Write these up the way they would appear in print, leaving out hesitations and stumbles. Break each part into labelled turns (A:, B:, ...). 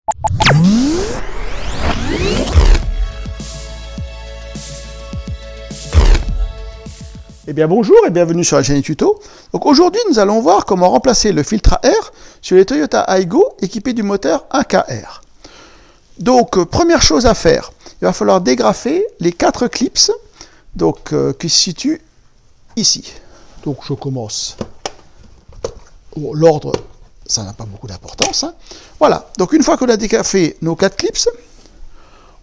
A: Eh bien bonjour et bienvenue sur la chaîne Tuto. Donc aujourd'hui nous allons voir comment remplacer le filtre à air sur les Toyota Aygo équipés du moteur 1KR. Donc première chose à faire, il va falloir dégrafer les 4 clips donc, qui se situent ici. Donc je commence. Bon, l'ordre, ça n'a pas beaucoup d'importance. Hein. Voilà, donc une fois qu'on a dégrafé nos 4 clips,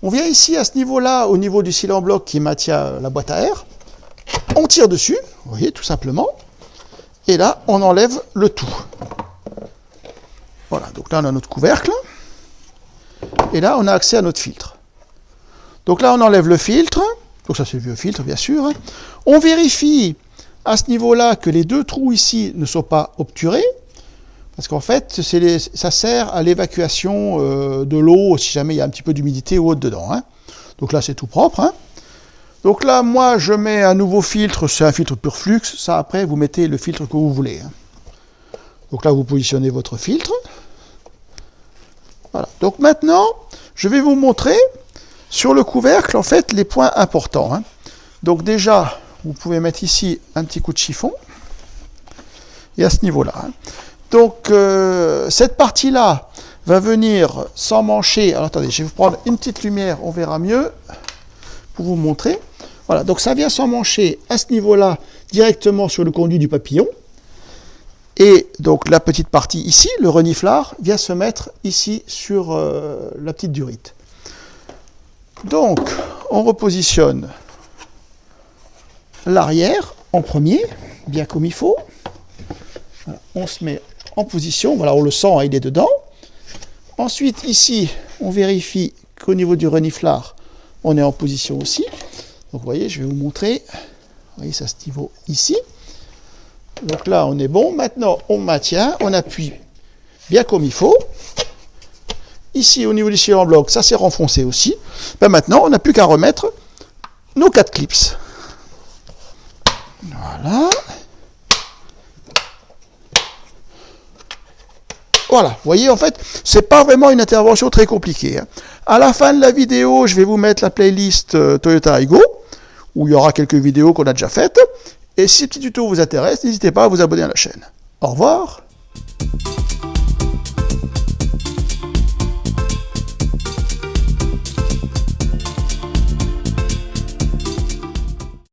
A: on vient ici à ce niveau-là, au niveau du cylindre bloc qui maintient la boîte à air. On tire dessus, vous voyez, tout simplement. Et là, on enlève le tout. Voilà, donc là, on a notre couvercle. Et là, on a accès à notre filtre. Donc là, on enlève le filtre. Donc ça, c'est le vieux filtre, bien sûr. On vérifie à ce niveau-là que les 2 trous ici ne sont pas obturés. Parce qu'en fait, ça sert à l'évacuation de l'eau si jamais il y a un petit peu d'humidité ou autre dedans. Hein. Donc là, c'est tout propre. Hein. Donc là, moi, je mets un nouveau filtre, c'est un filtre pur flux. Ça, après, vous mettez le filtre que vous voulez. Hein. Donc là, vous positionnez votre filtre. Voilà. Donc maintenant, je vais vous montrer sur le couvercle, en fait, les points importants. Hein. Donc déjà, vous pouvez mettre ici un petit coup de chiffon. Et à ce niveau-là. Hein. Donc, cette partie-là va venir s'emmancher. Alors, attendez, je vais vous prendre une petite lumière, on verra mieux pour vous montrer. Voilà, donc ça vient s'emmancher à ce niveau-là, directement sur le conduit du papillon. Et donc la petite partie ici, le reniflard, vient se mettre ici sur la petite durite. Donc, on repositionne l'arrière en premier, bien comme il faut. Voilà, on se met en position, voilà, on le sent, hein, il est dedans. Ensuite, ici, on vérifie qu'au niveau du reniflard, on est en position aussi. Donc, vous voyez, je vais vous montrer. Vous voyez, ça se niveau ici. Donc là, on est bon. Maintenant, on maintient, on appuie bien comme il faut. Ici, au niveau du cylindre bloc, ça s'est renfoncé aussi. Ben maintenant, on n'a plus qu'à remettre nos 4 clips. Voilà. Voilà, vous voyez, en fait, c'est pas vraiment une intervention très compliquée. Hein. À la fin de la vidéo, je vais vous mettre la playlist Toyota Aygo, où il y aura quelques vidéos qu'on a déjà faites. Et si ce petit tuto vous intéresse, n'hésitez pas à vous abonner à la chaîne. Au revoir.